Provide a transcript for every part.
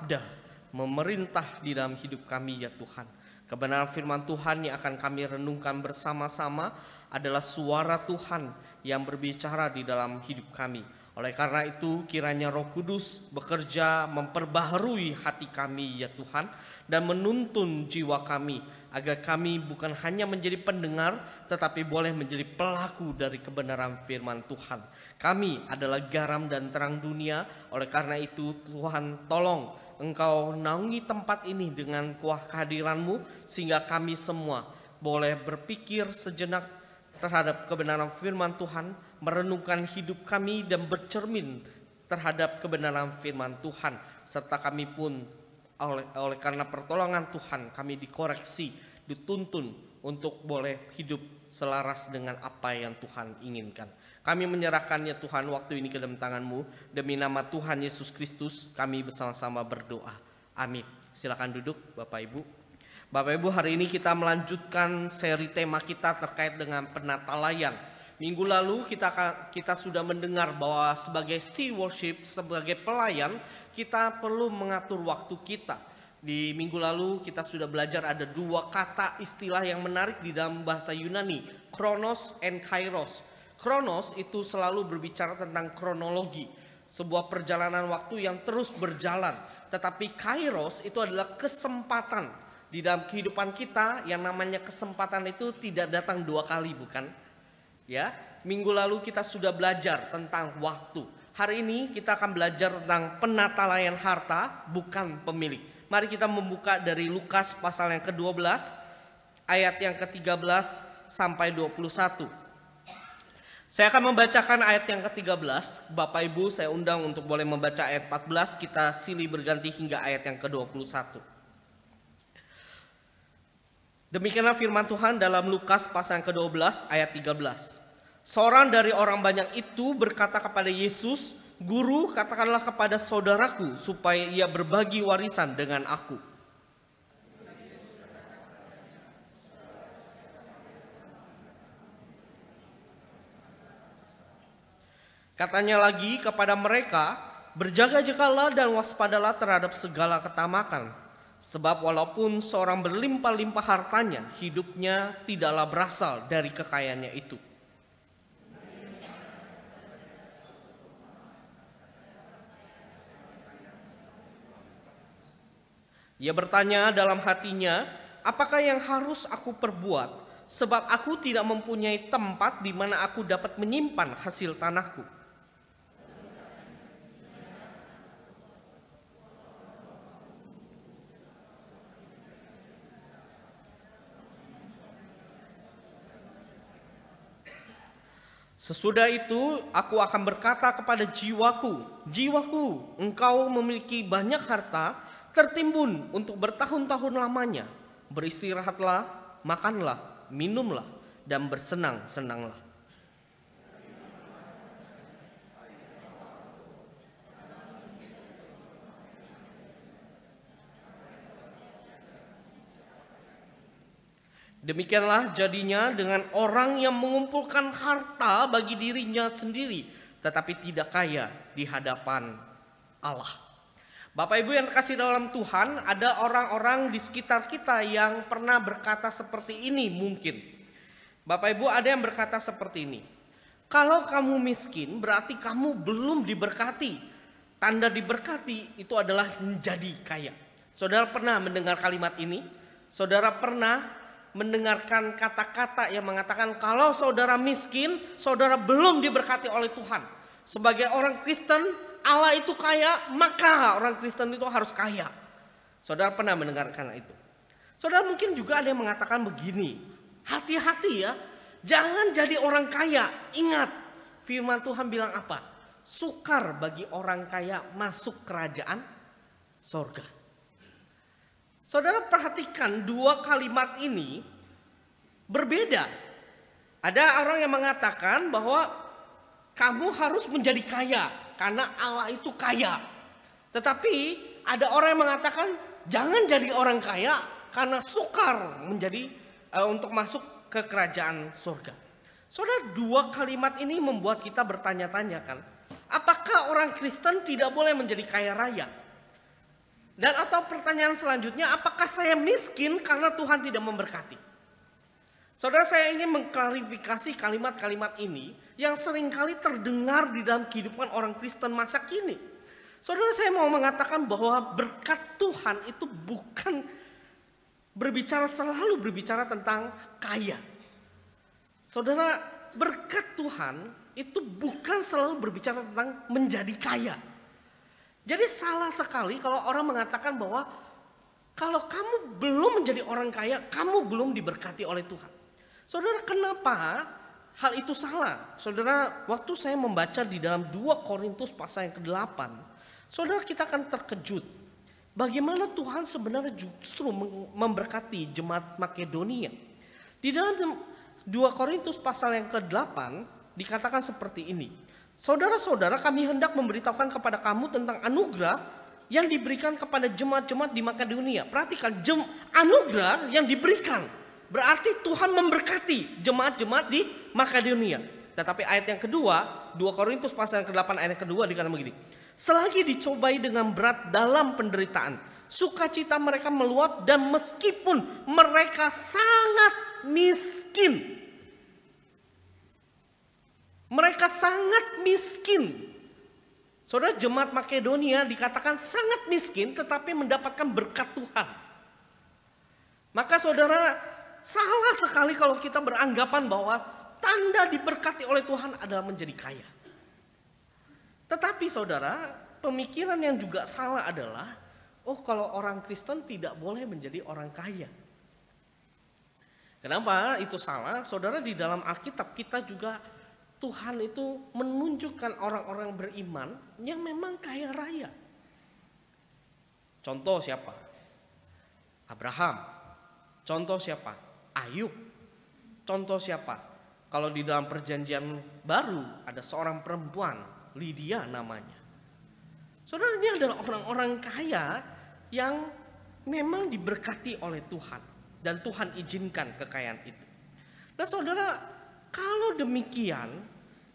bersabda, memerintah di dalam hidup kami ya Tuhan. Kebenaran firman Tuhan yang akan kami renungkan bersama-sama adalah suara Tuhan yang berbicara di dalam hidup kami. Oleh karena itu kiranya Roh Kudus bekerja memperbaharui hati kami ya Tuhan, dan menuntun jiwa kami agar kami bukan hanya menjadi pendengar tetapi boleh menjadi pelaku dari kebenaran firman Tuhan. Kami adalah garam dan terang dunia. Oleh karena itu Tuhan, tolong Engkau naungi tempat ini dengan kuah kehadiran-Mu, sehingga kami semua boleh berpikir sejenak terhadap kebenaran firman Tuhan, merenungkan hidup kami dan bercermin terhadap kebenaran firman Tuhan. Serta kami pun oleh karena pertolongan Tuhan, kami dikoreksi, dituntun untuk boleh hidup selaras dengan apa yang Tuhan inginkan. Kami menyerahkannya Tuhan waktu ini ke dalam tangan-Mu. Demi nama Tuhan Yesus Kristus kami bersama-sama berdoa. Amin. Silakan duduk Bapak Ibu. Bapak Ibu, hari ini kita melanjutkan seri tema kita terkait dengan penatalayan. Minggu lalu kita sudah mendengar bahwa sebagai stewardship, sebagai pelayan, kita perlu mengatur waktu kita. Di minggu lalu kita sudah belajar ada dua kata istilah yang menarik di dalam bahasa Yunani, kronos and kairos. Kronos itu selalu berbicara tentang kronologi, sebuah perjalanan waktu yang terus berjalan. Tetapi kairos itu adalah kesempatan. Di dalam kehidupan kita yang namanya kesempatan itu tidak datang dua kali, bukan? Ya, minggu lalu kita sudah belajar tentang waktu. Hari ini kita akan belajar tentang penatalaian harta, bukan pemilik. Mari kita membuka dari Lukas pasal yang ke-12, ayat yang ke-13 sampai 21. Saya akan membacakan ayat yang ke-13. Bapak Ibu saya undang untuk boleh membaca ayat 14. Kita silih berganti hingga ayat yang ke-21. Demikianlah firman Tuhan dalam Lukas pasal yang ke-12 ayat 13. Seorang dari orang banyak itu berkata kepada Yesus, "Guru, katakanlah kepada saudaraku supaya ia berbagi warisan dengan aku." Katanya lagi kepada mereka, "Berjaga-jagalah dan waspadalah terhadap segala ketamakan. Sebab walaupun seorang berlimpah-limpah hartanya, hidupnya tidaklah berasal dari kekayaannya itu." Ia bertanya dalam hatinya, "Apakah yang harus aku perbuat? Sebab aku tidak mempunyai tempat di mana aku dapat menyimpan hasil tanahku." Sesudah itu aku akan berkata kepada jiwaku, "Jiwaku, engkau memiliki banyak harta, tertimbun untuk bertahun-tahun lamanya. Beristirahatlah, makanlah, minumlah, dan bersenang-senanglah." Demikianlah jadinya dengan orang yang mengumpulkan harta bagi dirinya sendiri, tetapi tidak kaya di hadapan Allah. Bapak Ibu yang terkasih dalam Tuhan, ada orang-orang di sekitar kita yang pernah berkata seperti ini mungkin. Bapak Ibu, ada yang berkata seperti ini, "Kalau kamu miskin berarti kamu belum diberkati. Tanda diberkati itu adalah menjadi kaya." Saudara pernah mendengar kalimat ini? Saudara pernah mendengarkan kata-kata yang mengatakan kalau saudara miskin, saudara belum diberkati oleh Tuhan. Sebagai orang Kristen, Allah itu kaya, maka orang Kristen itu harus kaya. Saudara pernah mendengarkan itu? Saudara mungkin juga ada yang mengatakan begini, hati-hati ya, jangan jadi orang kaya. Ingat, firman Tuhan bilang apa? Sukar bagi orang kaya masuk kerajaan sorga. Saudara perhatikan dua kalimat ini berbeda. Ada orang yang mengatakan bahwa kamu harus menjadi kaya karena Allah itu kaya. Tetapi ada orang yang mengatakan jangan jadi orang kaya karena sukar menjadi untuk masuk ke kerajaan surga. Saudara, dua kalimat ini membuat kita bertanya-tanya kan, apakah orang Kristen tidak boleh menjadi kaya raya? Dan atau pertanyaan selanjutnya, apakah saya miskin karena Tuhan tidak memberkati? Saudara, saya ingin mengklarifikasi kalimat-kalimat ini yang seringkali terdengar di dalam kehidupan orang Kristen masa kini. Saudara, saya mau mengatakan bahwa berkat Tuhan itu bukan selalu berbicara tentang kaya. Saudara, berkat Tuhan itu bukan selalu berbicara tentang menjadi kaya. Jadi salah sekali kalau orang mengatakan bahwa kalau kamu belum menjadi orang kaya, kamu belum diberkati oleh Tuhan. Saudara, kenapa hal itu salah? Saudara, waktu saya membaca di dalam 2 Korintus pasal yang ke-8, saudara, kita akan terkejut. Bagaimana Tuhan sebenarnya justru memberkati jemaat Makedonia. Di dalam 2 Korintus pasal yang ke-8 dikatakan seperti ini. Saudara-saudara, kami hendak memberitahukan kepada kamu tentang anugerah yang diberikan kepada jemaat-jemaat di Makedonia. Perhatikan, anugerah yang diberikan. Berarti Tuhan memberkati jemaat-jemaat di Makedonia. Tetapi ayat yang kedua, 2 Korintus pasal yang ke-8 ayat yang kedua dikatakan begini. Selagi dicobai dengan berat dalam penderitaan, sukacita mereka meluap dan meskipun mereka sangat miskin. Mereka sangat miskin. Saudara, jemaat Makedonia dikatakan sangat miskin tetapi mendapatkan berkat Tuhan. Maka saudara, salah sekali kalau kita beranggapan bahwa tanda diberkati oleh Tuhan adalah menjadi kaya. Tetapi saudara, pemikiran yang juga salah adalah, kalau orang Kristen tidak boleh menjadi orang kaya. Kenapa itu salah? Saudara, di dalam Alkitab kita juga Tuhan itu menunjukkan orang-orang beriman yang memang kaya raya. Contoh siapa? Abraham. Contoh siapa? Ayub. Contoh siapa? Kalau di dalam perjanjian baru ada seorang perempuan, Lydia namanya. Saudara, ini adalah orang-orang kaya yang memang diberkati oleh Tuhan. Dan Tuhan izinkan kekayaan itu. Nah saudara, kalau demikian,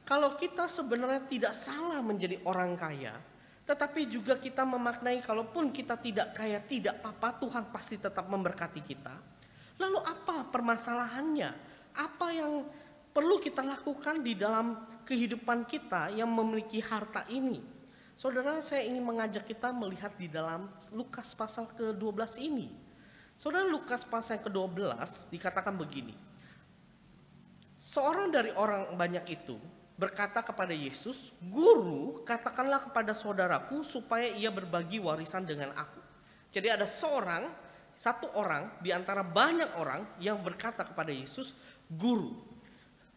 kalau kita sebenarnya tidak salah menjadi orang kaya, tetapi juga kita memaknai kalaupun kita tidak kaya tidak apa-apa, Tuhan pasti tetap memberkati kita. Lalu apa permasalahannya? Apa yang perlu kita lakukan di dalam kehidupan kita yang memiliki harta ini? Saudara, saya ingin mengajak kita melihat di dalam Lukas pasal ke-12 ini. Saudara, Lukas pasal ke-12 dikatakan begini. Seorang dari orang banyak itu berkata kepada Yesus, "Guru, katakanlah kepada saudaraku supaya ia berbagi warisan dengan aku." Jadi ada satu orang di antara banyak orang yang berkata kepada Yesus, "Guru."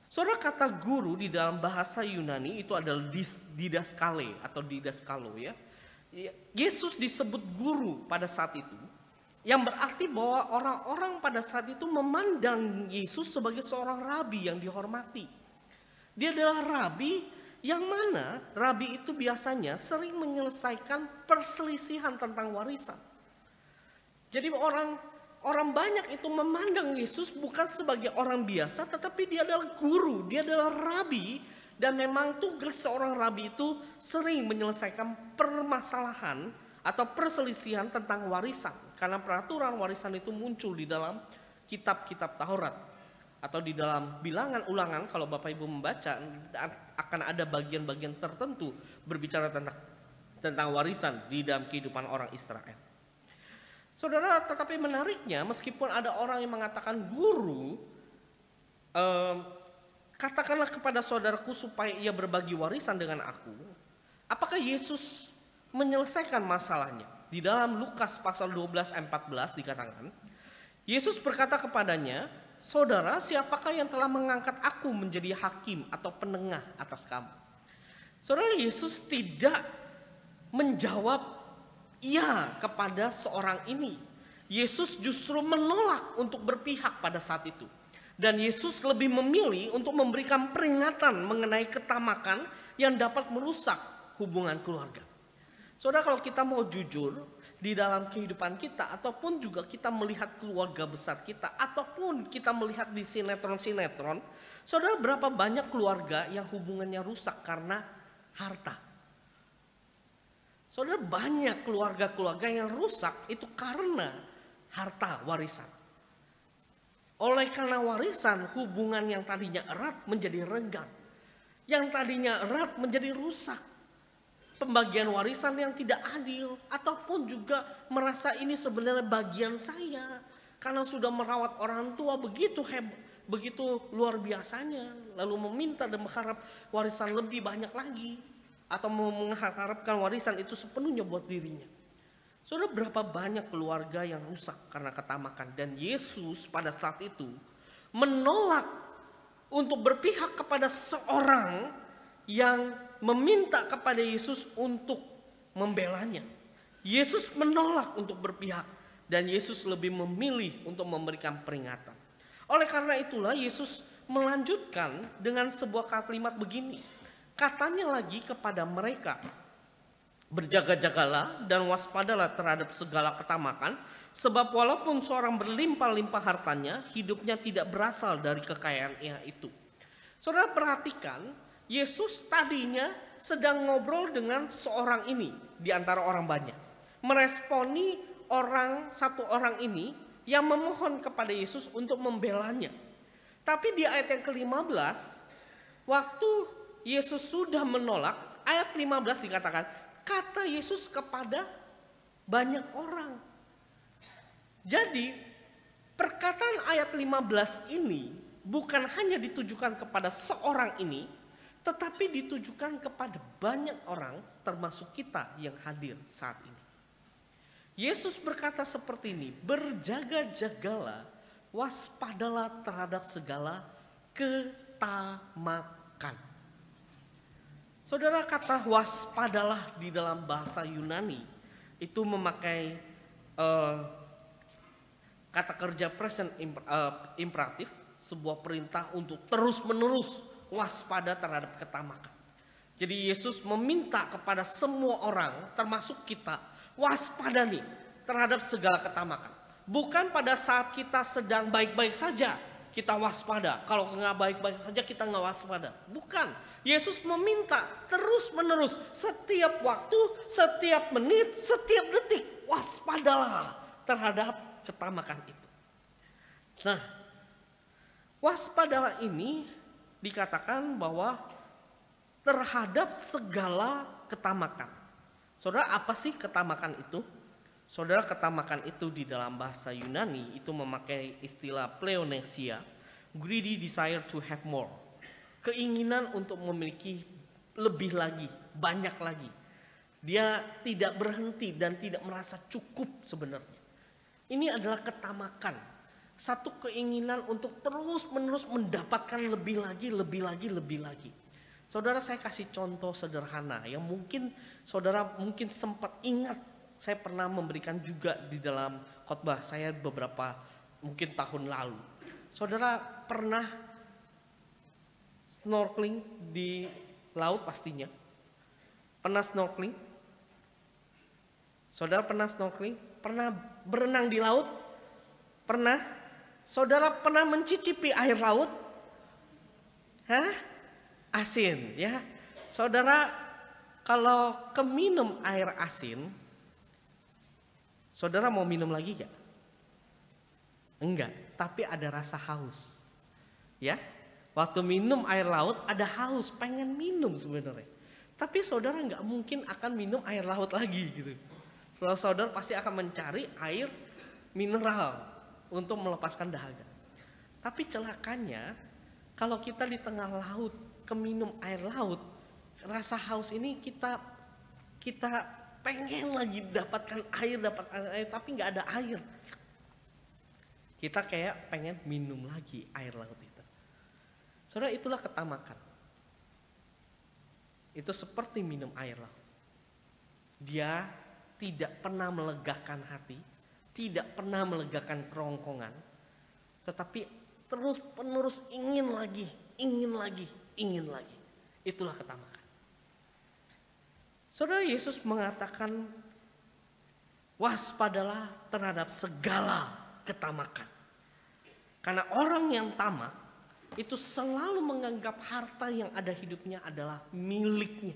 Saudara, kata guru di dalam bahasa Yunani itu adalah didaskale atau didaskalo ya. Yesus disebut guru pada saat itu. Yang berarti bahwa orang-orang pada saat itu memandang Yesus sebagai seorang rabi yang dihormati. Dia adalah rabi yang mana rabi itu biasanya sering menyelesaikan perselisihan tentang warisan. Jadi orang banyak itu memandang Yesus bukan sebagai orang biasa, tetapi dia adalah guru, dia adalah rabi. Dan memang tugas seorang rabi itu sering menyelesaikan permasalahan atau perselisihan tentang warisan. Karena peraturan warisan itu muncul di dalam kitab-kitab Taurat. Atau di dalam bilangan ulangan, kalau Bapak Ibu membaca, akan ada bagian-bagian tertentu berbicara tentang warisan di dalam kehidupan orang Israel. Saudara, tetapi menariknya meskipun ada orang yang mengatakan, "Guru, katakanlah kepada saudaraku supaya ia berbagi warisan dengan aku." Apakah Yesus menyelesaikan masalahnya? Di dalam Lukas pasal 12 ayat 14 dikatakan, Yesus berkata kepadanya, "Saudara, siapakah yang telah mengangkat aku menjadi hakim atau penengah atas kamu?" Saudara, Yesus tidak menjawab iya kepada seorang ini. Yesus justru menolak untuk berpihak pada saat itu. Dan Yesus lebih memilih untuk memberikan peringatan mengenai ketamakan yang dapat merusak hubungan keluarga. Saudara, kalau kita mau jujur di dalam kehidupan kita, ataupun juga kita melihat keluarga besar kita, ataupun kita melihat di sinetron-sinetron, saudara, berapa banyak keluarga yang hubungannya rusak karena harta? Saudara, banyak keluarga-keluarga yang rusak itu karena harta warisan. Oleh karena warisan, hubungan yang tadinya erat menjadi renggang. Yang tadinya erat menjadi rusak. Pembagian warisan yang tidak adil, ataupun juga merasa ini sebenarnya bagian saya. Karena sudah merawat orang tua begitu hebat, begitu luar biasanya. Lalu meminta dan mengharap warisan lebih banyak lagi. Atau mengharapkan warisan itu sepenuhnya buat dirinya. Saudara, berapa banyak keluarga yang rusak karena ketamakan. Dan Yesus pada saat itu menolak untuk berpihak kepada seorang yang meminta kepada Yesus untuk membelanya. Yesus menolak untuk berpihak. Dan Yesus lebih memilih untuk memberikan peringatan. Oleh karena itulah Yesus melanjutkan dengan sebuah kalimat begini. Katanya lagi kepada mereka, berjaga-jagalah dan waspadalah terhadap segala ketamakan, sebab walaupun seorang berlimpah-limpah hartanya, hidupnya tidak berasal dari kekayaannya itu. Saudara perhatikan, Yesus tadinya sedang ngobrol dengan seorang ini di antara orang banyak. Meresponi satu orang ini yang memohon kepada Yesus untuk membelanya. Tapi di ayat yang ke-15, waktu Yesus sudah menolak, ayat 15 dikatakan, kata Yesus kepada banyak orang. Jadi perkataan ayat 15 ini bukan hanya ditujukan kepada seorang ini, tetapi ditujukan kepada banyak orang termasuk kita yang hadir saat ini. Yesus berkata seperti ini, berjaga-jagalah, waspadalah terhadap segala ketamakan. Saudara, kata waspadalah di dalam bahasa Yunani itu memakai kata kerja present imperatif, sebuah perintah untuk terus-menerus waspada terhadap ketamakan. Jadi Yesus meminta kepada semua orang termasuk kita waspada nih terhadap segala ketamakan. Bukan pada saat kita sedang baik-baik saja kita waspada. Kalau nggak baik-baik saja kita nggak waspada. Bukan. Yesus meminta terus-menerus setiap waktu, setiap menit, setiap detik waspadalah terhadap ketamakan itu. Nah, waspadalah ini dikatakan bahwa terhadap segala ketamakan. Saudara, apa sih ketamakan itu? Saudara, ketamakan itu di dalam bahasa Yunani itu memakai istilah pleonesia, greedy desire to have more. Keinginan untuk memiliki lebih lagi, banyak lagi. Dia tidak berhenti dan tidak merasa cukup sebenarnya. Ini adalah ketamakan. Satu keinginan untuk terus-menerus mendapatkan lebih lagi, lebih lagi, lebih lagi. Saudara, saya kasih contoh sederhana yang mungkin saudara mungkin sempat ingat. Saya pernah memberikan juga di dalam khotbah saya beberapa mungkin tahun lalu. Saudara pernah snorkeling di laut pastinya? Pernah snorkeling? Saudara pernah snorkeling? Pernah berenang di laut? Pernah? Saudara pernah mencicipi air laut? Hah? Asin ya. Saudara kalau keminum air asin, saudara mau minum lagi gak? Enggak, tapi ada rasa haus. Ya, waktu minum air laut ada haus, pengen minum sebenarnya. Tapi saudara nggak mungkin akan minum air laut lagi gitu. Kalau saudara pasti akan mencari air mineral untuk melepaskan dahaga. Tapi celakanya kalau kita di tengah laut keminum air laut, rasa haus ini kita pengen lagi dapatkan air, tapi nggak ada air. Kita kayak pengen minum lagi air laut itu. Saudara, itulah ketamakan. Itu seperti minum air laut. Dia tidak pernah melegakan hati, tidak pernah melegakan kerongkongan, tetapi terus-menerus ingin lagi, ingin lagi, ingin lagi. Itulah ketamakan. Saudara, Yesus mengatakan waspadalah terhadap segala ketamakan. Karena orang yang tamak itu selalu menganggap harta yang ada hidupnya adalah miliknya.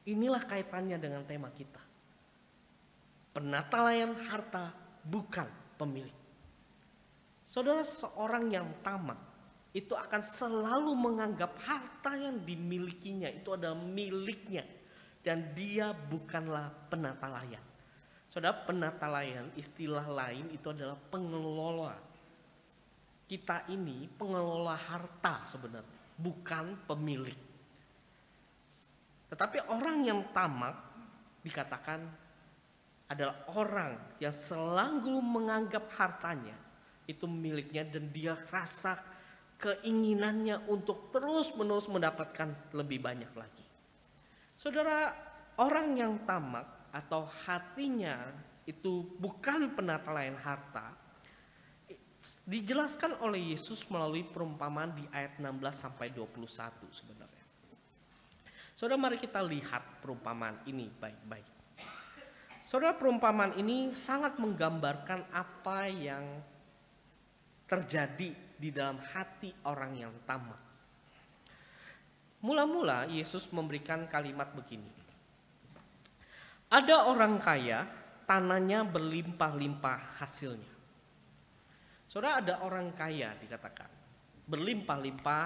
Inilah kaitannya dengan tema kita. Penatalaian harta bukan pemilik. Saudara, seorang yang tamak itu akan selalu menganggap harta yang dimilikinya itu adalah miliknya. Dan dia bukanlah penatalaian. Saudara, penatalaian istilah lain itu adalah pengelola. Kita ini pengelola harta sebenarnya, bukan pemilik. Tetapi orang yang tamak dikatakan adalah orang yang selalu menganggap hartanya itu miliknya dan dia rasa keinginannya untuk terus-menerus mendapatkan lebih banyak lagi. Saudara, orang yang tamak atau hatinya itu bukan penatalaian harta dijelaskan oleh Yesus melalui perumpamaan di ayat 16 sampai 21 sebenarnya. Saudara, mari kita lihat perumpamaan ini baik-baik. Saudara, perumpamaan ini sangat menggambarkan apa yang terjadi di dalam hati orang yang tamak. Mula-mula Yesus memberikan kalimat begini. Ada orang kaya, tanahnya berlimpah-limpah hasilnya. Saudara, ada orang kaya dikatakan. Berlimpah-limpah,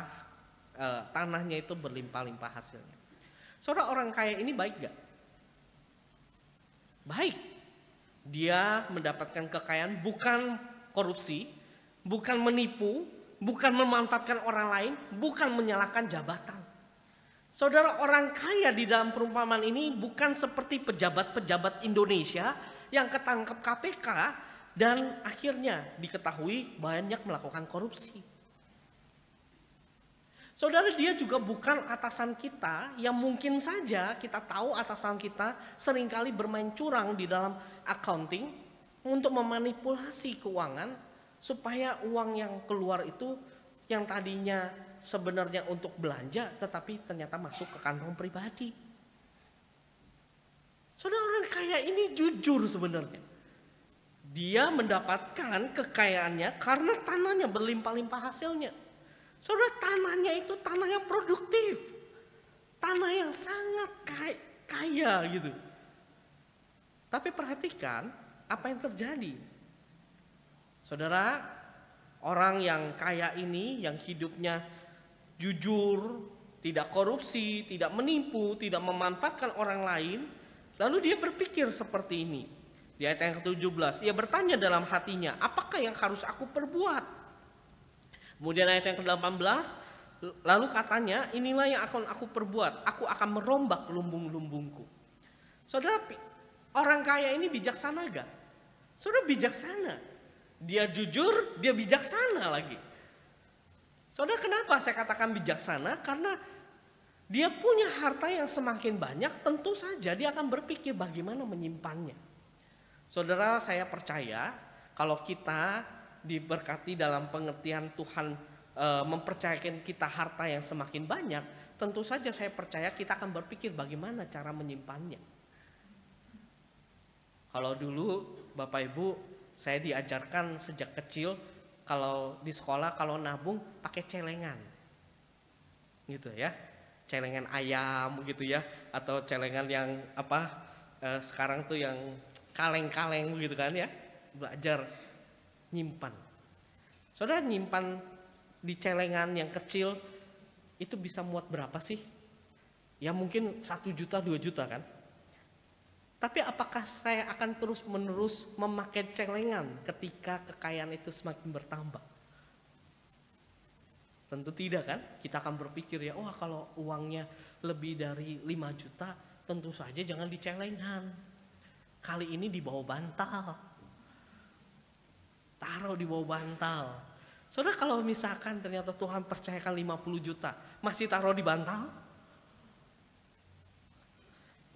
tanahnya itu berlimpah-limpah hasilnya. Saudara, orang kaya ini baik gak? Baik. Dia mendapatkan kekayaan bukan korupsi, bukan menipu, bukan memanfaatkan orang lain, bukan menyalahkan jabatan. Saudara, orang kaya di dalam perumpamaan ini bukan seperti pejabat-pejabat Indonesia yang ketangkep KPK dan akhirnya diketahui banyak melakukan korupsi. Saudara, dia juga bukan atasan kita yang mungkin saja kita tahu atasan kita seringkali bermain curang di dalam accounting untuk memanipulasi keuangan supaya uang yang keluar itu yang tadinya sebenarnya untuk belanja tetapi ternyata masuk ke kantong pribadi. Saudara, orang kaya ini jujur sebenarnya. Dia mendapatkan kekayaannya karena tanahnya berlimpah-limpah hasilnya. Saudara, tanahnya itu tanah yang produktif. Tanah yang sangat kaya gitu. Tapi perhatikan apa yang terjadi. Saudara, orang yang kaya ini yang hidupnya jujur, tidak korupsi, tidak menipu, tidak memanfaatkan orang lain, lalu dia berpikir seperti ini. Di ayat yang ke-17, ia bertanya dalam hatinya, apakah yang harus aku perbuat? Kemudian ayat yang ke-18, lalu katanya, inilah yang akan aku perbuat, aku akan merombak lumbung-lumbungku. Saudara, orang kaya ini bijaksana gak? Saudara, bijaksana. Dia jujur, dia bijaksana lagi. Saudara, kenapa saya katakan bijaksana? Karena dia punya harta yang semakin banyak, tentu saja dia akan berpikir bagaimana menyimpannya. Saudara, saya percaya kalau kita diberkati dalam pengertian Tuhan mempercayakan kita harta yang semakin banyak, tentu saja saya percaya kita akan berpikir bagaimana cara menyimpannya. Kalau dulu Bapak Ibu, saya diajarkan sejak kecil kalau di sekolah kalau nabung pakai celengan. Gitu ya. Celengan ayam gitu ya, atau celengan yang sekarang tuh yang kaleng-kaleng gitu kan ya. Belajar nyimpan. Saudara, nyimpan di celengan yang kecil itu bisa muat berapa sih? Ya mungkin 1 juta 2 juta kan. Tapi apakah saya akan terus-menerus memakai celengan ketika kekayaan itu semakin bertambah? Tentu tidak kan? Kita akan berpikir ya, wah kalau uangnya lebih dari 5 juta, tentu saja jangan di celengan. Kali ini di bawah bantal. Taruh di bawah bantal. Saudara, kalau misalkan ternyata Tuhan percayakan 50 juta, masih taruh di bantal?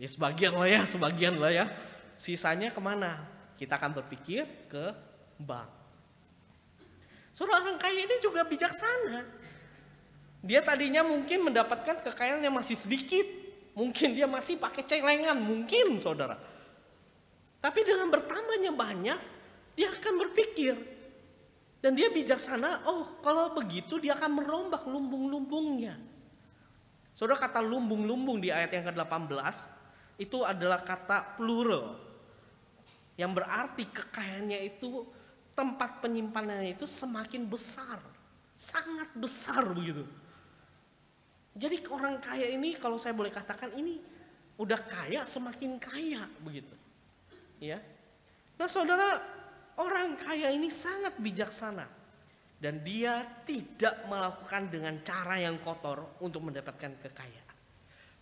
Ya sebagian lah ya. Sisanya kemana? Kita akan berpikir ke bank. Saudara, orang kaya ini juga bijaksana. Dia tadinya mungkin mendapatkan kekayaan yang masih sedikit. Mungkin dia masih pakai celengan, mungkin saudara. Tapi dengan bertambahnya banyak, dia akan berpikir. Dan dia bijaksana, oh kalau begitu dia akan merombak lumbung-lumbungnya. Saudara, kata lumbung-lumbung di ayat yang ke-18 itu adalah kata plural, yang berarti kekayaannya itu, tempat penyimpanannya itu semakin besar, sangat besar begitu. Jadi orang kaya ini, kalau saya boleh katakan, ini udah kaya semakin kaya begitu. Ya. Nah saudara, orang kaya ini sangat bijaksana dan dia tidak melakukan dengan cara yang kotor untuk mendapatkan kekayaan.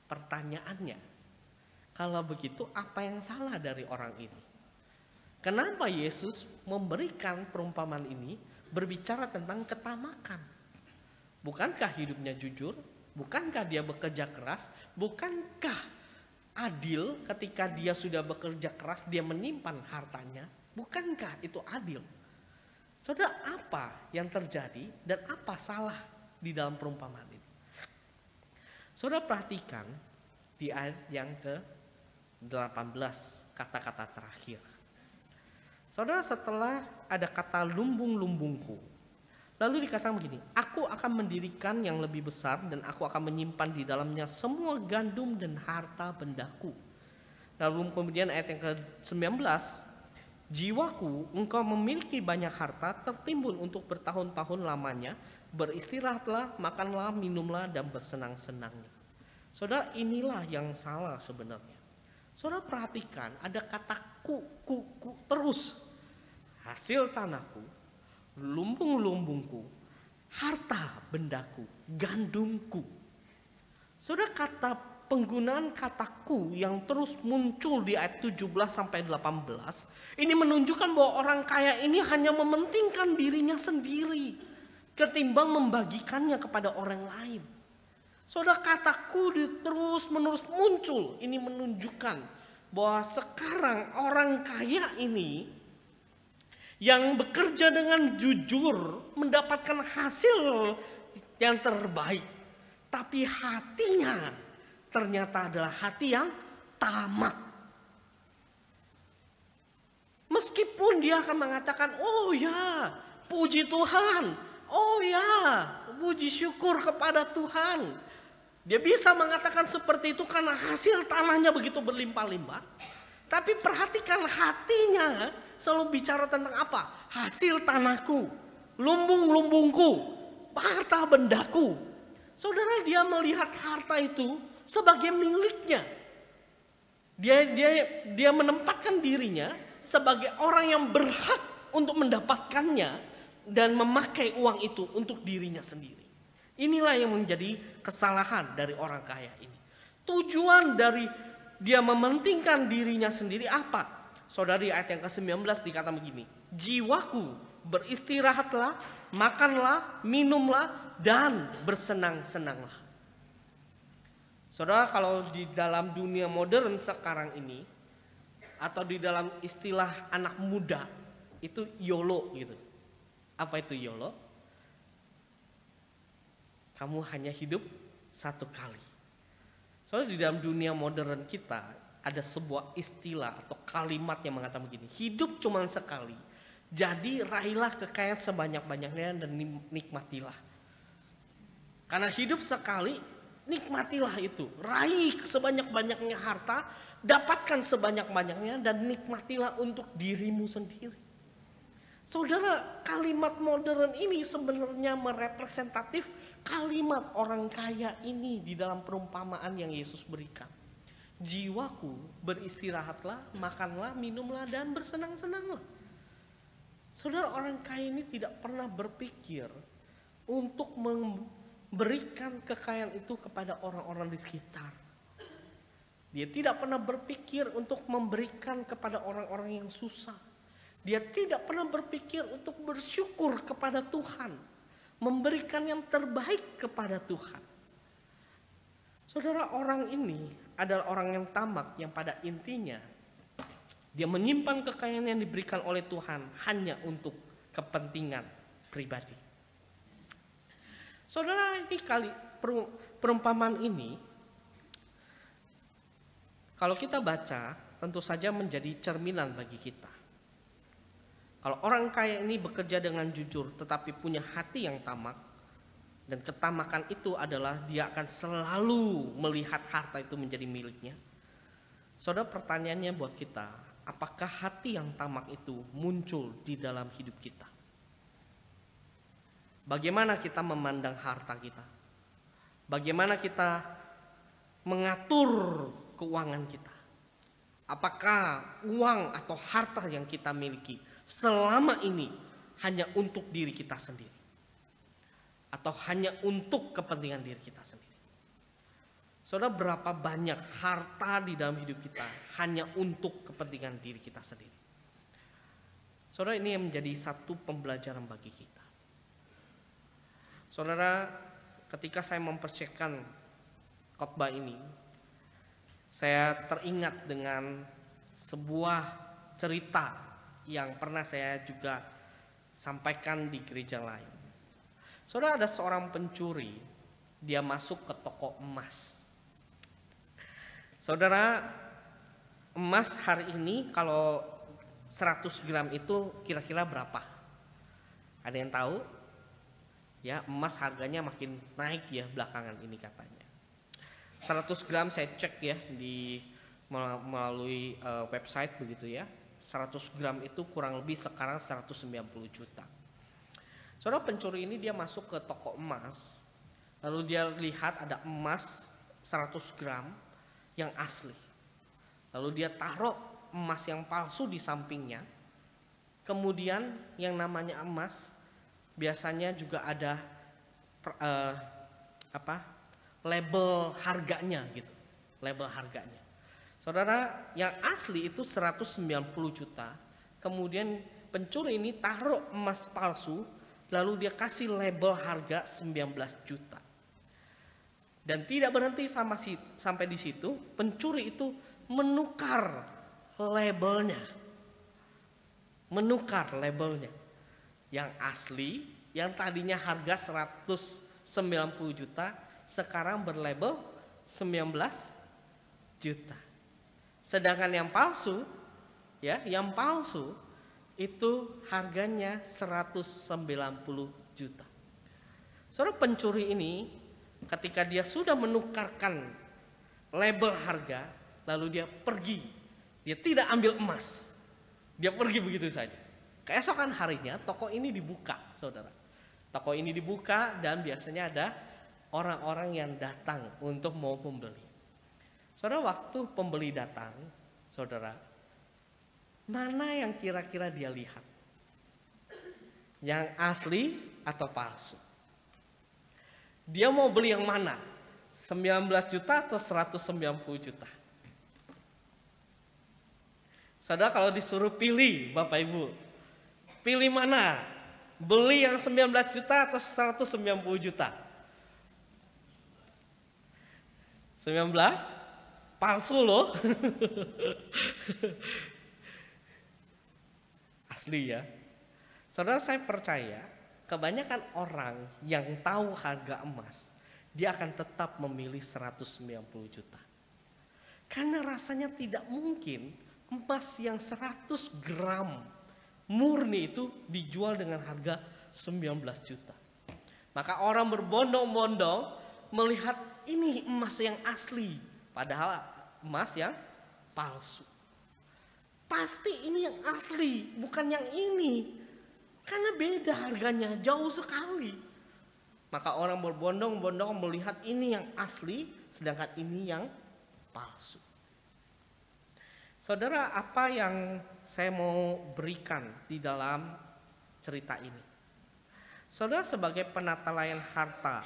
Pertanyaannya, kalau begitu apa yang salah dari orang ini? Kenapa Yesus memberikan perumpamaan ini berbicara tentang ketamakan? Bukankah hidupnya jujur? Bukankah dia bekerja keras? Bukankah adil ketika dia sudah bekerja keras, dia menyimpan hartanya? Bukankah itu adil? Saudara, apa yang terjadi dan apa salah di dalam perumpamaan ini? Saudara perhatikan di ayat yang ke-18, kata-kata terakhir. Saudara, setelah ada kata lumbung-lumbungku, lalu dikatakan begini, aku akan mendirikan yang lebih besar dan aku akan menyimpan di dalamnya semua gandum dan harta bendaku. Lalu kemudian ayat yang ke-19, jiwaku, engkau memiliki banyak harta tertimbun untuk bertahun-tahun lamanya, beristirahatlah, makanlah, minumlah dan bersenang-senangnya. Saudara, inilah yang salah sebenarnya. Saudara perhatikan, ada kata ku terus. Hasil tanahku, lumbung-lumbungku, harta bendaku, gandumku. Saudara, kata penggunaan kataku yang terus muncul di ayat 17 sampai 18 ini menunjukkan bahwa orang kaya ini hanya mementingkan dirinya sendiri ketimbang membagikannya kepada orang lain. Saudara, kataku terus menerus muncul. Ini menunjukkan bahwa sekarang orang kaya ini yang bekerja dengan jujur mendapatkan hasil yang terbaik, tapi hatinya ternyata adalah hati yang tamak. Meskipun dia akan mengatakan, oh ya, puji Tuhan, oh ya, puji syukur kepada Tuhan. Dia bisa mengatakan seperti itu karena hasil tanahnya begitu berlimpah-limpah. Tapi perhatikan, hatinya selalu bicara tentang apa? Hasil tanahku, lumbung-lumbungku, harta bendaku. Saudara, dia melihat harta itu sebagai miliknya. Dia menempatkan dirinya sebagai orang yang berhak untuk mendapatkannya dan memakai uang itu untuk dirinya sendiri. Inilah yang menjadi kesalahan dari orang kaya ini. Tujuan dari dia mementingkan dirinya sendiri apa? Saudari, ayat yang ke-19 dikatakan begini, jiwaku, beristirahatlah, makanlah, minumlah, dan bersenang-senanglah. Saudara, kalau di dalam dunia modern sekarang ini, atau di dalam istilah anak muda, itu YOLO gitu. Apa itu YOLO? Kamu hanya hidup satu kali. Soalnya di dalam dunia modern kita ada sebuah istilah atau kalimat yang mengatakan begini, hidup cuma sekali, jadi raihlah kekayaan sebanyak-banyaknya dan nikmatilah. Karena hidup sekali, nikmatilah itu, raih sebanyak-banyaknya harta, dapatkan sebanyak-banyaknya dan nikmatilah untuk dirimu sendiri. Saudara, kalimat modern ini sebenarnya merepresentatif kalimat orang kaya ini di dalam perumpamaan yang Yesus berikan. Jiwaku, beristirahatlah, makanlah, minumlah, dan bersenang-senanglah. Saudara, orang kaya ini tidak pernah berpikir untuk memberikan kekayaan itu kepada orang-orang di sekitar. Dia tidak pernah berpikir untuk memberikan kepada orang-orang yang susah. Dia tidak pernah berpikir untuk bersyukur kepada Tuhan, memberikan yang terbaik kepada Tuhan. Saudara, orang ini adalah orang yang tamak, yang pada intinya dia menyimpan kekayaan yang diberikan oleh Tuhan hanya untuk kepentingan pribadi. Saudara, ini perumpamaan ini kalau kita baca tentu saja menjadi cerminan bagi kita. Kalau orang kaya ini bekerja dengan jujur tetapi punya hati yang tamak, Dan ketamakan itu adalah dia akan selalu melihat harta itu menjadi miliknya. Saudara, pertanyaannya buat kita, apakah hati yang tamak itu muncul di dalam hidup kita? Bagaimana kita memandang harta kita? Bagaimana kita mengatur keuangan kita? Apakah uang atau harta yang kita miliki selama ini hanya untuk diri kita sendiri? Atau hanya untuk kepentingan diri kita sendiri? Saudara, berapa banyak harta di dalam hidup kita hanya untuk kepentingan diri kita sendiri? Saudara, ini yang menjadi satu pembelajaran bagi kita. Saudara, ketika saya mempersiapkan khotbah ini, saya teringat dengan sebuah cerita yang pernah saya juga sampaikan di gereja lain. Saudara, ada seorang pencuri, dia masuk ke toko emas. Saudara, emas hari ini kalau 100 gram itu kira-kira berapa? Ada yang tahu? Ya, emas harganya makin naik ya belakangan ini katanya. 100 gram saya cek ya di melalui website begitu ya. 100 gram itu kurang lebih sekarang 190 juta. Saudara, pencuri ini dia masuk ke toko emas, lalu dia lihat ada emas 100 gram yang asli. Lalu dia taruh emas yang palsu di sampingnya. Kemudian yang namanya emas biasanya juga ada label harganya gitu, label harganya. Saudara, yang asli itu 190 juta. Kemudian pencuri ini taruh emas palsu, lalu dia kasih label harga 19 juta. Dan tidak berhenti sampai di situ, pencuri itu menukar labelnya. Menukar labelnya. Yang asli, yang tadinya harga 190 juta, sekarang berlabel 19 juta. Sedangkan yang palsu, ya, yang palsu itu harganya 190 juta. Saudara, pencuri ini ketika dia sudah menukarkan label harga, lalu dia pergi. Dia tidak ambil emas. Dia pergi begitu saja. Keesokan harinya toko ini dibuka, saudara. Toko ini dibuka dan biasanya ada orang-orang yang datang untuk mau membeli. Saudara, waktu pembeli datang, saudara, mana yang kira-kira dia lihat? Yang asli atau palsu? Dia mau beli yang mana? 19 juta atau 190 juta? Saudara, kalau disuruh pilih, Bapak Ibu, pilih mana? Beli yang 19 juta atau 190 juta? 19? Palsu loh. Asli ya. Saudara, saya percaya kebanyakan orang yang tahu harga emas, dia akan tetap memilih 190 juta. Karena rasanya tidak mungkin emas yang 100 gram murni itu dijual dengan harga 19 juta. Maka orang berbondong-bondong melihat ini emas yang asli, padahal emas yang palsu. Pasti ini yang asli, bukan yang ini. Karena beda harganya, jauh sekali. Maka orang berbondong-bondong melihat ini yang asli, sedangkan ini yang palsu. Saudara, apa yang saya mau berikan di dalam cerita ini? Saudara, sebagai penata layan harta,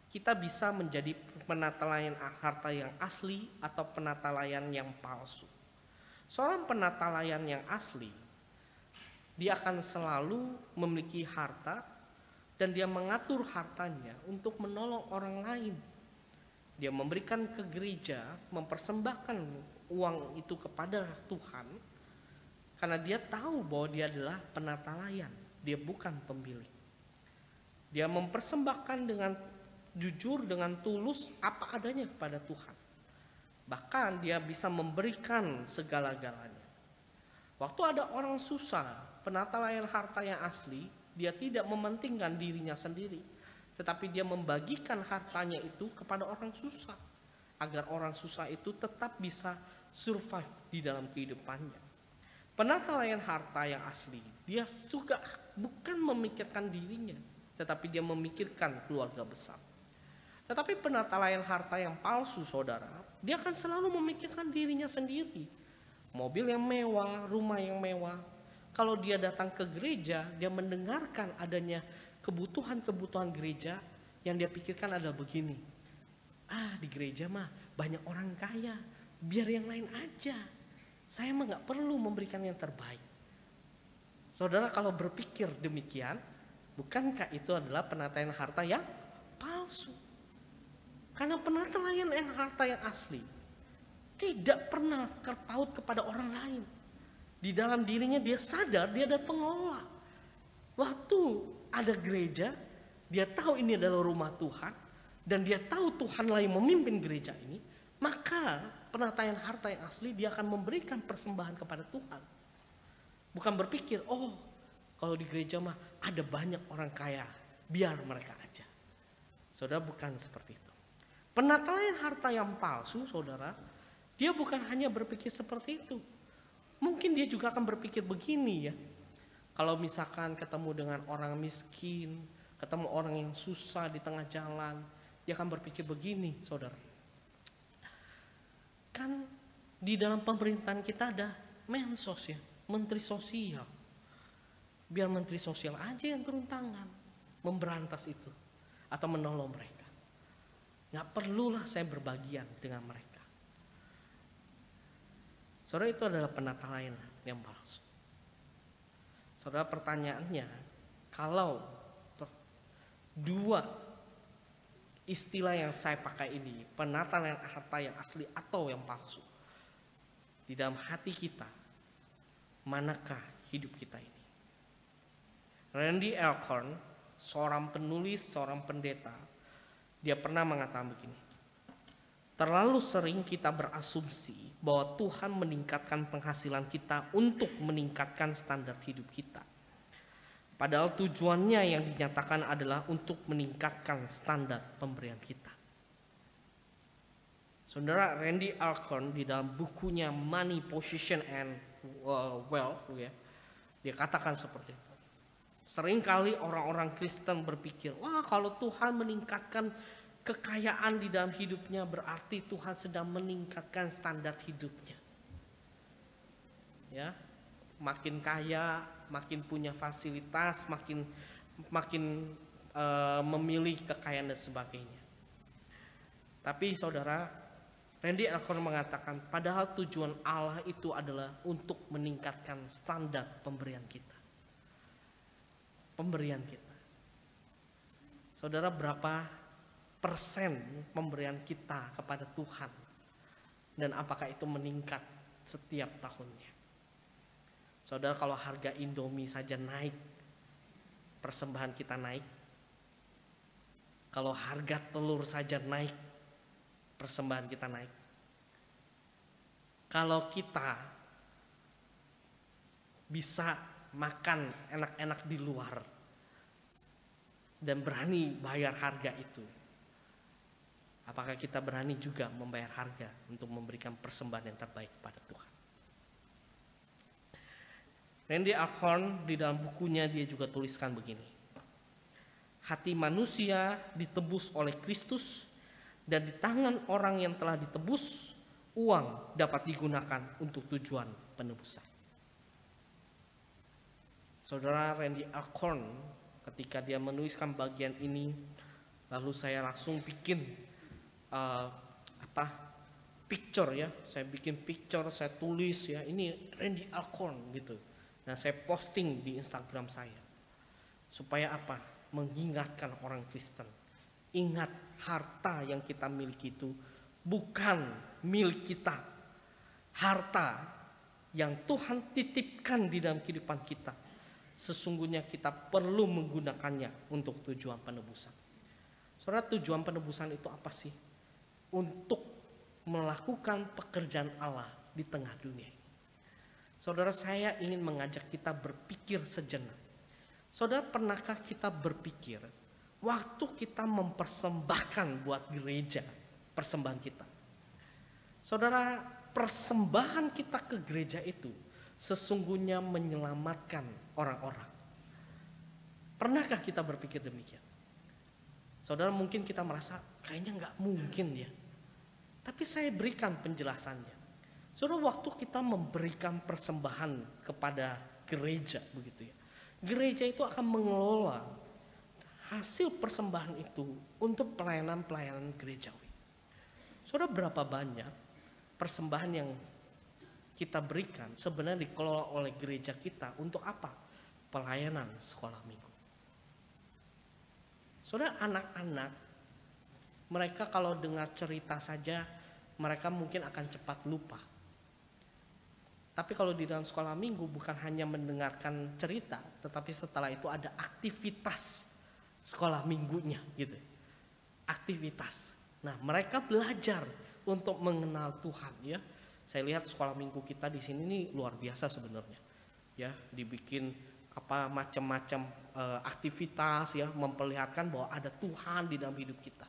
kita bisa menjadi penata layan harta yang asli atau penata layan yang palsu. Seorang penata layan yang asli, dia akan selalu memiliki harta dan dia mengatur hartanya untuk menolong orang lain. Dia memberikan ke gereja, mempersembahkan uang itu kepada Tuhan karena dia tahu bahwa dia adalah penata layan, dia bukan pemilik. Dia mempersembahkan dengan jujur, dengan tulus apa adanya kepada Tuhan. Bahkan dia bisa memberikan segala-galanya. Waktu ada orang susah, penata layan harta yang asli, dia tidak mementingkan dirinya sendiri. tetapi dia membagikan hartanya itu kepada orang susah, agar orang susah itu tetap bisa survive di dalam kehidupannya. Penata layan harta yang asli, dia juga bukan memikirkan dirinya, tetapi dia memikirkan keluarga besar. Tetapi penata layan harta yang palsu, saudara, dia akan selalu memikirkan dirinya sendiri. Mobil yang mewah, rumah yang mewah. Kalau dia datang ke gereja, dia mendengarkan adanya kebutuhan-kebutuhan gereja, yang dia pikirkan adalah begini. Di gereja mah banyak orang kaya, biar yang lain aja. Saya mah gak perlu memberikan yang terbaik. Saudara, kalau berpikir demikian, bukankah itu adalah penataan harta yang palsu? Karena penataan harta yang asli tidak pernah terpaut kepada orang lain. Di dalam dirinya dia sadar dia ada pengelola. Waktu ada gereja, dia tahu ini adalah rumah Tuhan, dan dia tahu Tuhanlah yang memimpin gereja ini, maka penataan harta yang asli dia akan memberikan persembahan kepada Tuhan. Bukan berpikir, kalau di gereja mah ada banyak orang kaya, biar mereka aja. Saudara, bukan seperti itu. Penataan harta yang palsu, saudara, dia bukan hanya berpikir seperti itu. Mungkin dia juga akan berpikir begini ya. Kalau misalkan ketemu dengan orang miskin, ketemu orang yang susah di tengah jalan, dia akan berpikir begini, saudara. Kan di dalam pemerintahan kita ada mensos ya, menteri sosial. Biar menteri sosial aja yang turun tangan memberantas itu atau menolong mereka. Gak perlulah saya berbagian dengan mereka. Saudara, itu adalah penata layan yang palsu. Saudara, pertanyaannya, kalau dua istilah yang saya pakai ini, penata layan harta yang asli atau yang palsu, di dalam hati kita, manakah hidup kita ini? Randy Alcorn, seorang penulis, seorang pendeta, dia pernah mengatakan begini. Terlalu sering kita berasumsi bahwa Tuhan meningkatkan penghasilan kita untuk meningkatkan standar hidup kita. Padahal tujuannya yang dinyatakan adalah untuk meningkatkan standar pemberian kita. Saudara, Randy Alcorn di dalam bukunya Money, Position and Wealth, dia katakan seperti itu. Seringkali orang-orang Kristen berpikir, kalau Tuhan meningkatkan kekayaan di dalam hidupnya berarti Tuhan sedang meningkatkan standar hidupnya. Ya, makin kaya, makin punya fasilitas, makin memilih kekayaan dan sebagainya. Tapi saudara, Randy Alcorn mengatakan, padahal tujuan Allah itu adalah untuk meningkatkan standar pemberian kita. Pemberian kita. Saudara, berapa persen pemberian kita kepada Tuhan, dan apakah itu meningkat setiap tahunnya? Saudara, kalau harga Indomie saja naik, persembahan kita naik. Kalau harga telur saja naik, persembahan kita naik. Kalau kita bisa makan enak-enak di luar dan berani bayar harga itu, apakah kita berani juga membayar harga untuk memberikan persembahan yang terbaik kepada Tuhan? Randy Alcorn di dalam bukunya dia juga tuliskan begini. Hati manusia ditebus oleh Kristus, dan di tangan orang yang telah ditebus, uang dapat digunakan untuk tujuan penebusan. Saudara, Randy Alcorn ketika dia menuliskan bagian ini, lalu saya langsung bikin picture ya, saya bikin picture, saya tulis ya, ini Randy Alcorn gitu. Nah, saya posting di Instagram saya. Supaya apa? Mengingatkan orang Kristen. Ingat, harta yang kita miliki itu bukan milik kita. Harta yang Tuhan titipkan di dalam kehidupan kita, sesungguhnya kita perlu menggunakannya untuk tujuan penebusan. Saudara, tujuan penebusan itu apa sih? Untuk melakukan pekerjaan Allah di tengah dunia ini. Saudara, saya ingin mengajak kita berpikir sejenak. Saudara, pernahkah kita berpikir waktu kita mempersembahkan buat gereja, persembahan kita. Saudara, persembahan kita ke gereja itu sesungguhnya menyelamatkan orang-orang. Pernahkah kita berpikir demikian? Saudara, mungkin kita merasa kayaknya nggak mungkin ya. Tapi saya berikan penjelasannya. Saudara, waktu kita memberikan persembahan kepada gereja begitu ya. Gereja itu akan mengelola hasil persembahan itu untuk pelayanan-pelayanan gerejawi. Saudara, berapa banyak persembahan yang kita berikan sebenarnya dikelola oleh gereja kita untuk apa? Pelayanan sekolah minggu. Saudara, anak-anak mereka kalau dengar cerita saja mereka mungkin akan cepat lupa. Tapi kalau di dalam sekolah minggu bukan hanya mendengarkan cerita, tetapi setelah itu ada aktivitas sekolah minggunya gitu. Aktivitas. Nah, mereka belajar untuk mengenal Tuhan ya. Saya lihat sekolah minggu kita di sini nih luar biasa sebenarnya. Ya, dibikin macam-macam aktivitas ya, memperlihatkan bahwa ada Tuhan di dalam hidup kita.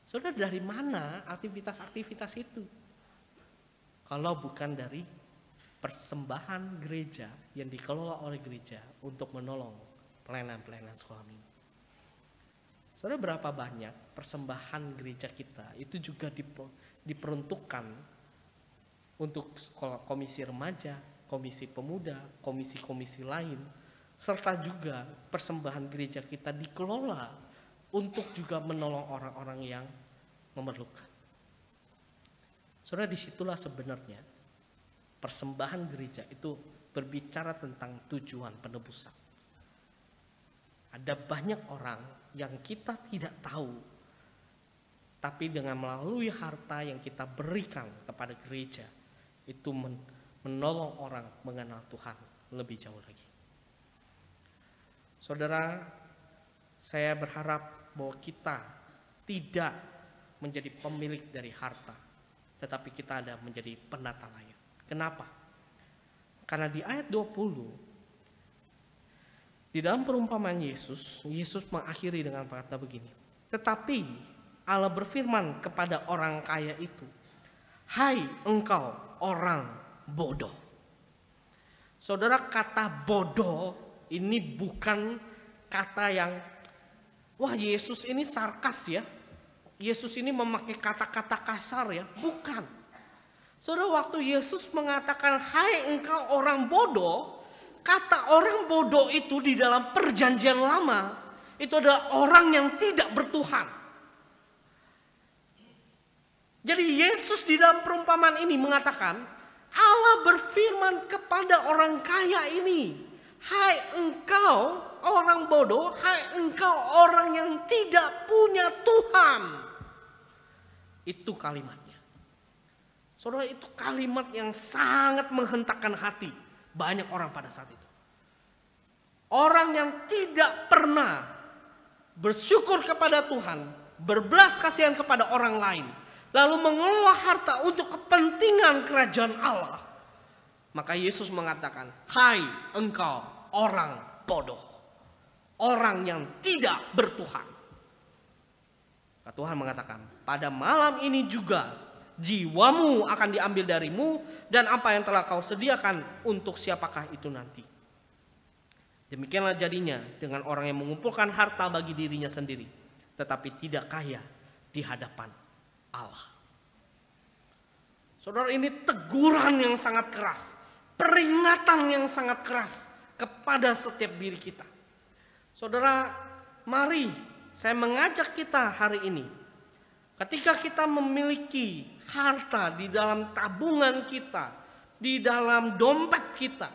Saudara, dari mana aktivitas-aktivitas itu? Kalau bukan dari persembahan gereja yang dikelola oleh gereja untuk menolong pelayanan-pelayanan sekolah minggu. Saudara, berapa banyak persembahan gereja kita itu juga diperuntukkan untuk sekolah, komisi remaja, komisi pemuda, komisi-komisi lain, serta juga persembahan gereja kita dikelola untuk juga menolong orang-orang yang memerlukan. Saudara, disitulah sebenarnya persembahan gereja itu berbicara tentang tujuan penebusan. Ada banyak orang yang kita tidak tahu, tapi dengan melalui harta yang kita berikan kepada gereja, itu menolong orang mengenal Tuhan lebih jauh lagi. Saudara, saya berharap bahwa kita tidak menjadi pemilik dari harta, tetapi kita ada menjadi penata layak. Kenapa? Karena di ayat 20 di dalam perumpamaan Yesus mengakhiri dengan kata begini. Tetapi Allah berfirman kepada orang kaya itu, "Hai engkau orang bodoh." Saudara, kata bodoh ini bukan kata yang wah Yesus ini sarkas ya. Yesus ini memakai kata-kata kasar ya. Bukan. Saudara, waktu Yesus mengatakan hai engkau orang bodoh, kata orang bodoh itu di dalam perjanjian lama itu adalah orang yang tidak bertuhan. Jadi Yesus di dalam perumpamaan ini mengatakan Allah berfirman kepada orang kaya ini, hai engkau orang bodoh, hai engkau orang yang tidak punya Tuhan. Itu kalimatnya. Saudara, itu kalimat yang sangat menghentakkan hati banyak orang pada saat itu. Orang yang tidak pernah bersyukur kepada Tuhan, berbelas kasihan kepada orang lain, lalu mengelola harta untuk kepentingan kerajaan Allah. Maka Yesus mengatakan, hai engkau orang bodoh, orang yang tidak bertuhan. Tuhan mengatakan, pada malam ini juga jiwamu akan diambil darimu, dan apa yang telah kau sediakan untuk siapakah itu nanti. Demikianlah jadinya dengan orang yang mengumpulkan harta bagi dirinya sendiri, tetapi tidak kaya di hadapan Allah. Saudara, ini teguran yang sangat keras, peringatan yang sangat keras kepada setiap diri kita. Saudara, mari saya mengajak kita hari ini, ketika kita memiliki harta di dalam tabungan kita, di dalam dompet kita,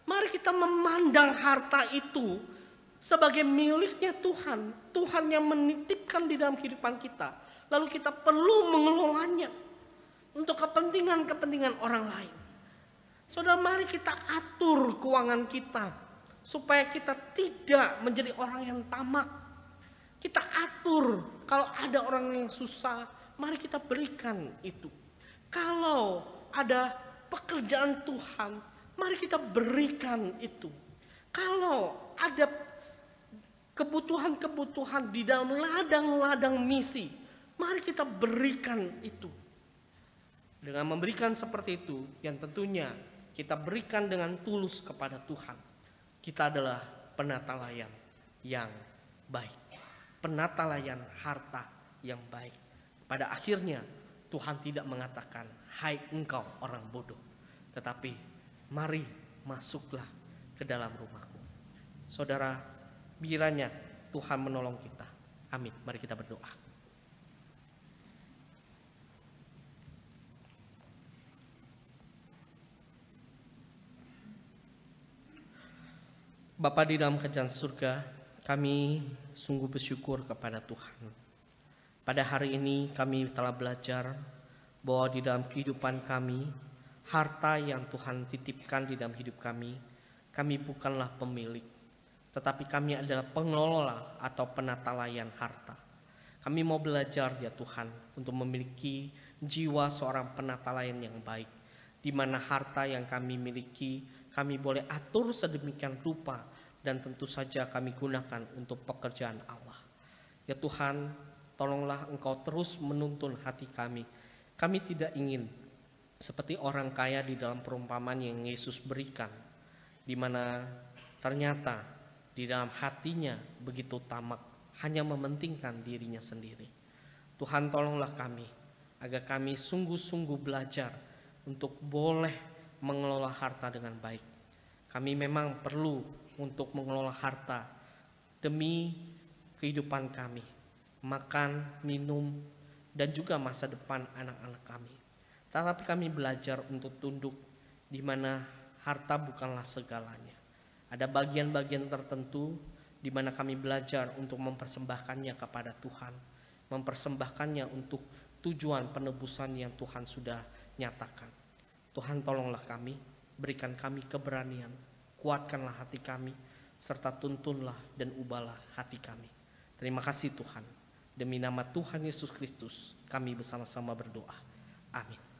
mari kita memandang harta itu sebagai miliknya Tuhan. Tuhan yang menitipkan di dalam kehidupan kita. Lalu kita perlu mengelolanya untuk kepentingan-kepentingan orang lain. Saudara, mari kita atur keuangan kita supaya kita tidak menjadi orang yang tamak. Kita atur, kalau ada orang yang susah, mari kita berikan itu. Kalau ada pekerjaan Tuhan, mari kita berikan itu. Kalau ada kebutuhan-kebutuhan di dalam ladang-ladang misi. Mari kita berikan itu. Dengan memberikan seperti itu, yang tentunya kita berikan dengan tulus kepada Tuhan. Kita adalah penata layan yang baik. Penata layan harta yang baik. Pada akhirnya Tuhan tidak mengatakan, hai engkau orang bodoh. Tetapi mari masuklah ke dalam rumahku. Saudara, kiranya Tuhan menolong kita. Amin. Mari kita berdoa. Bapa di dalam kerajaan surga, kami sungguh bersyukur kepada Tuhan. Pada hari ini kami telah belajar bahwa di dalam kehidupan kami, harta yang Tuhan titipkan di dalam hidup kami bukanlah pemilik, tetapi kami adalah pengelola atau penata layan harta. Kami mau belajar ya Tuhan untuk memiliki jiwa seorang penata layan yang baik, di mana harta yang kami miliki kami boleh atur sedemikian rupa dan tentu saja kami gunakan untuk pekerjaan Allah. Ya Tuhan, tolonglah Engkau terus menuntun hati kami. Kami tidak ingin seperti orang kaya di dalam perumpamaan yang Yesus berikan, di mana ternyata di dalam hatinya begitu tamak, hanya mementingkan dirinya sendiri. Tuhan, tolonglah kami agar kami sungguh-sungguh belajar untuk boleh mengelola harta dengan baik. Kami memang perlu untuk mengelola harta demi kehidupan kami, makan, minum, dan juga masa depan anak-anak kami. Tetapi kami belajar untuk tunduk, di mana harta bukanlah segalanya. Ada bagian-bagian tertentu di mana kami belajar untuk mempersembahkannya kepada Tuhan, mempersembahkannya untuk tujuan penebusan yang Tuhan sudah nyatakan. Tuhan, tolonglah kami, berikan kami keberanian, kuatkanlah hati kami, serta tuntunlah dan ubahlah hati kami. Terima kasih Tuhan. Demi nama Tuhan Yesus Kristus, kami bersama-sama berdoa. Amin.